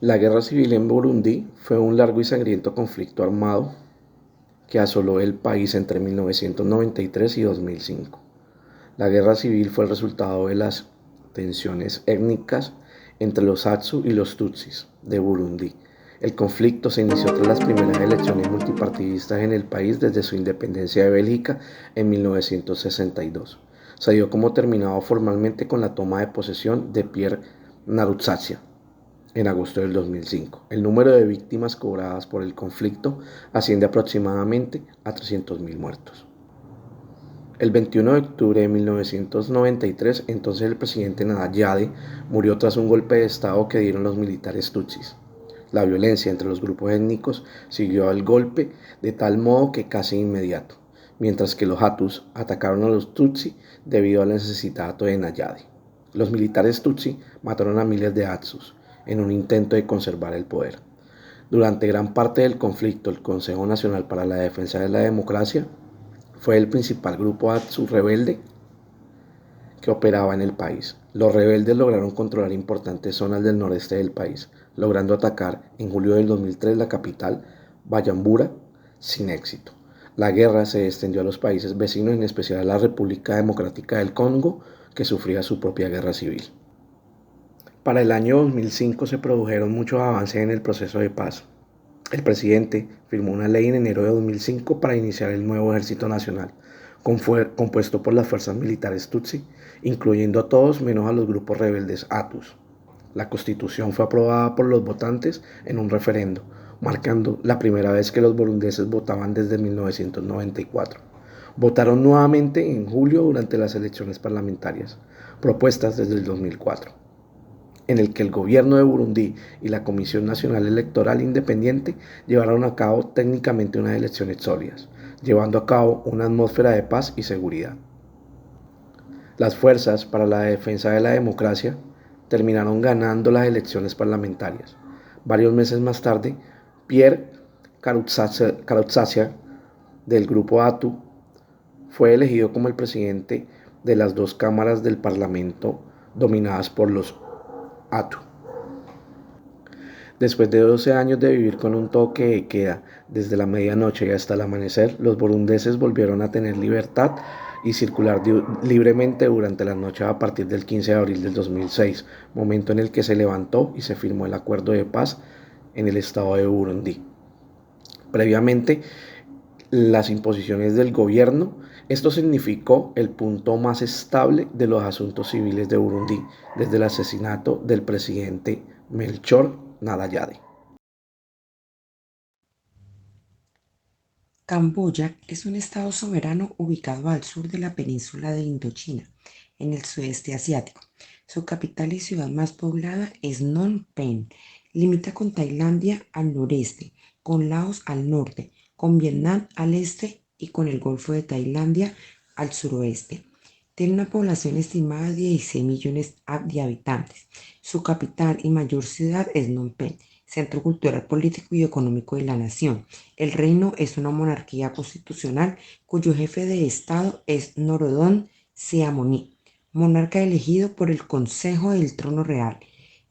La guerra civil en Burundi fue un largo y sangriento conflicto armado que asoló el país entre 1993 y 2005. La guerra civil fue el resultado de las tensiones étnicas entre los Hutu y los Tutsis de Burundi. El conflicto se inició tras las primeras elecciones multipartidistas en el país desde su independencia de Bélgica en 1962. Se dio como terminado formalmente con la toma de posesión de Pierre Nkurunziza en agosto del 2005. El número de víctimas cobradas por el conflicto asciende aproximadamente a 300.000 muertos. El 21 de octubre de 1993, entonces el presidente Nada Yade murió tras un golpe de estado que dieron los militares tutsis. La violencia entre los grupos étnicos siguió al golpe de tal modo que casi inmediato, mientras que los Hutus atacaron a los Tutsi debido al asesinato de Nayade. Los militares Tutsi mataron a miles de Hutus en un intento de conservar el poder. Durante gran parte del conflicto, el Consejo Nacional para la Defensa de la Democracia fue el principal grupo Hutu rebelde que operaba en el país. Los rebeldes lograron controlar importantes zonas del noreste del país, logrando atacar en julio del 2003 la capital, Bujumbura, sin éxito. La guerra se extendió a los países vecinos, en especial a la República Democrática del Congo, que sufría su propia guerra civil. Para el año 2005 se produjeron muchos avances en el proceso de paz. El presidente firmó una ley en enero de 2005 para iniciar el nuevo Ejército Nacional, compuesto por las fuerzas militares Tutsi, incluyendo a todos menos a los grupos rebeldes Hutus. La constitución fue aprobada por los votantes en un referendo, marcando la primera vez que los burundeses votaban desde 1994. Votaron nuevamente en julio durante las elecciones parlamentarias, propuestas desde el 2004, en el que el gobierno de Burundi y la Comisión Nacional Electoral Independiente llevaron a cabo técnicamente unas elecciones sólidas, llevando a cabo una atmósfera de paz y seguridad. Las fuerzas para la defensa de la democracia terminaron ganando las elecciones parlamentarias. Varios meses más tarde, Pierre Nkurunziza del grupo ATU fue elegido como el presidente de las dos cámaras del Parlamento dominadas por los ATU. Después de 12 años de vivir con un toque de queda desde la medianoche y hasta el amanecer, los burundeses volvieron a tener libertad y circular libremente durante la noche a partir del 15 de abril del 2006, momento en el que se levantó y se firmó el acuerdo de paz en el estado de Burundi. Previamente, las imposiciones del gobierno, esto significó el punto más estable de los asuntos civiles de Burundi desde el asesinato del presidente Melchor Nadayade. Camboya es un estado soberano ubicado al sur de la península de Indochina, en el sudeste asiático. Su capital y ciudad más poblada es Phnom Penh. Limita con Tailandia al noreste, con Laos al norte, con Vietnam al este y con el Golfo de Tailandia al suroeste. Tiene una población estimada de 16 millones de habitantes. Su capital y mayor ciudad es Phnom Penh, centro cultural, político y económico de la nación. El reino es una monarquía constitucional cuyo jefe de Estado es Norodom Sihamoni, monarca elegido por el Consejo del Trono Real.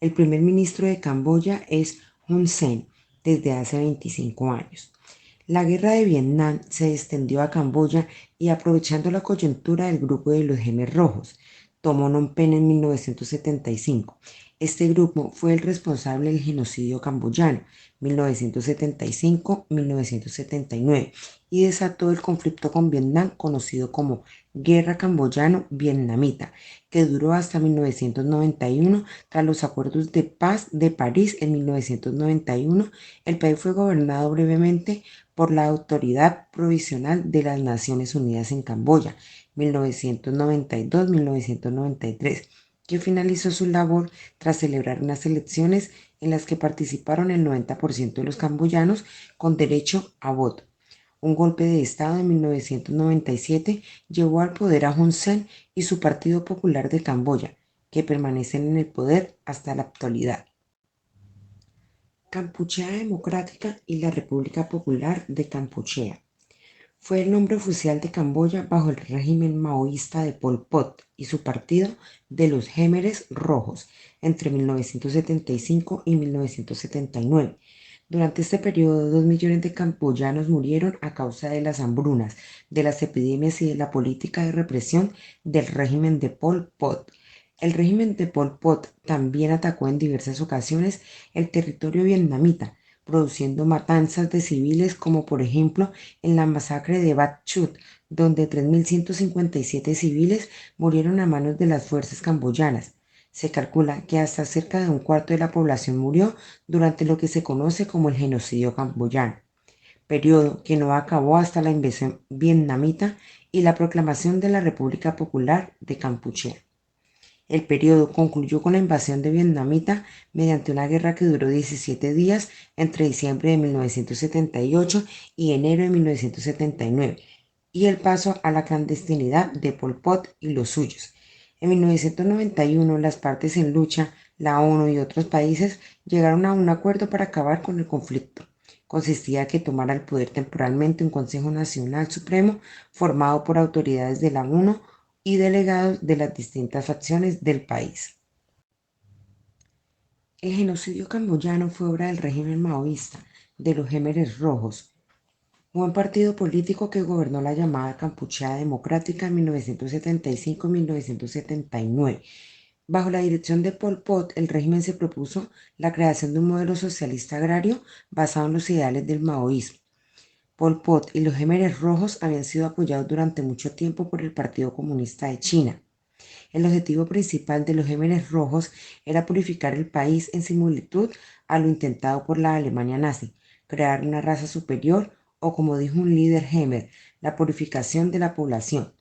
El primer ministro de Camboya es Hun Sen desde hace 25 años. La guerra de Vietnam se extendió a Camboya y, aprovechando la coyuntura del grupo de los Gemelos Rojos, tomó Phnom Penh en 1975. Este grupo fue el responsable del genocidio camboyano 1975-1979 y desató el conflicto con Vietnam conocido como Guerra Camboyano-Vietnamita, que duró hasta 1991. Tras los acuerdos de paz de París en 1991, el país fue gobernado brevemente por la Autoridad Provisional de las Naciones Unidas en Camboya, 1992-1993, que finalizó su labor tras celebrar unas elecciones en las que participaron el 90% de los camboyanos con derecho a voto. Un golpe de Estado en 1997 llevó al poder a Hun Sen y su Partido Popular de Camboya, que permanecen en el poder hasta la actualidad. Kampuchea Democrática y la República Popular de Kampuchea. Fue el nombre oficial de Camboya bajo el régimen maoísta de Pol Pot y su partido de los Khmeres Rojos entre 1975 y 1979. Durante este periodo, 2 millones de camboyanos murieron a causa de las hambrunas, de las epidemias y de la política de represión del régimen de Pol Pot. El régimen de Pol Pot también atacó en diversas ocasiones el territorio vietnamita, produciendo matanzas de civiles como por ejemplo en la masacre de Bat Chut, donde 3.157 civiles murieron a manos de las fuerzas camboyanas. Se calcula que hasta cerca de un cuarto de la población murió durante lo que se conoce como el genocidio camboyano, periodo que no acabó hasta la invasión vietnamita y la proclamación de la República Popular de Kampuchea. El periodo concluyó con la invasión de vietnamita mediante una guerra que duró 17 días entre diciembre de 1978 y enero de 1979 y el paso a la clandestinidad de Pol Pot y los suyos. En 1991 las partes en lucha, la ONU y otros países llegaron a un acuerdo para acabar con el conflicto. Consistía en que tomara el poder temporalmente un Consejo Nacional Supremo formado por autoridades de la ONU y delegados de las distintas facciones del país. El genocidio camboyano fue obra del régimen maoísta de los Khmeres Rojos, un partido político que gobernó la llamada Kampuchea Democrática en 1975-1979. Bajo la dirección de Pol Pot, el régimen se propuso la creación de un modelo socialista agrario basado en los ideales del maoísmo. Pol Pot y los Khmeres Rojos habían sido apoyados durante mucho tiempo por el Partido Comunista de China. El objetivo principal de los Khmeres Rojos era purificar el país en similitud a lo intentado por la Alemania nazi, crear una raza superior o, como dijo un líder Khmer, la purificación de la población.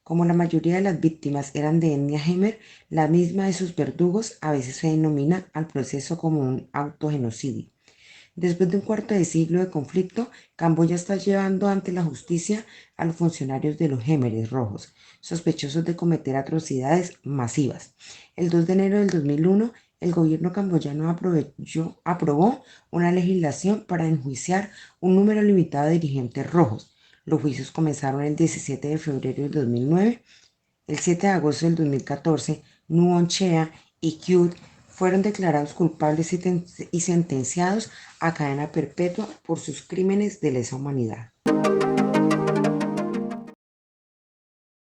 Como la mayoría de las víctimas eran de etnia Khmer, la misma de sus verdugos a veces se denomina al proceso como un autogenocidio. Después de un cuarto de siglo de conflicto, Camboya está llevando ante la justicia a los funcionarios de los Khmeres Rojos, sospechosos de cometer atrocidades masivas. El 2 de enero del 2001, el gobierno camboyano aprobó una legislación para enjuiciar un número limitado de dirigentes rojos. Los juicios comenzaron el 17 de febrero del 2009. El 7 de agosto del 2014, Nuon Chea y Kyut fueron declarados culpables y sentenciados a cadena perpetua por sus crímenes de lesa humanidad.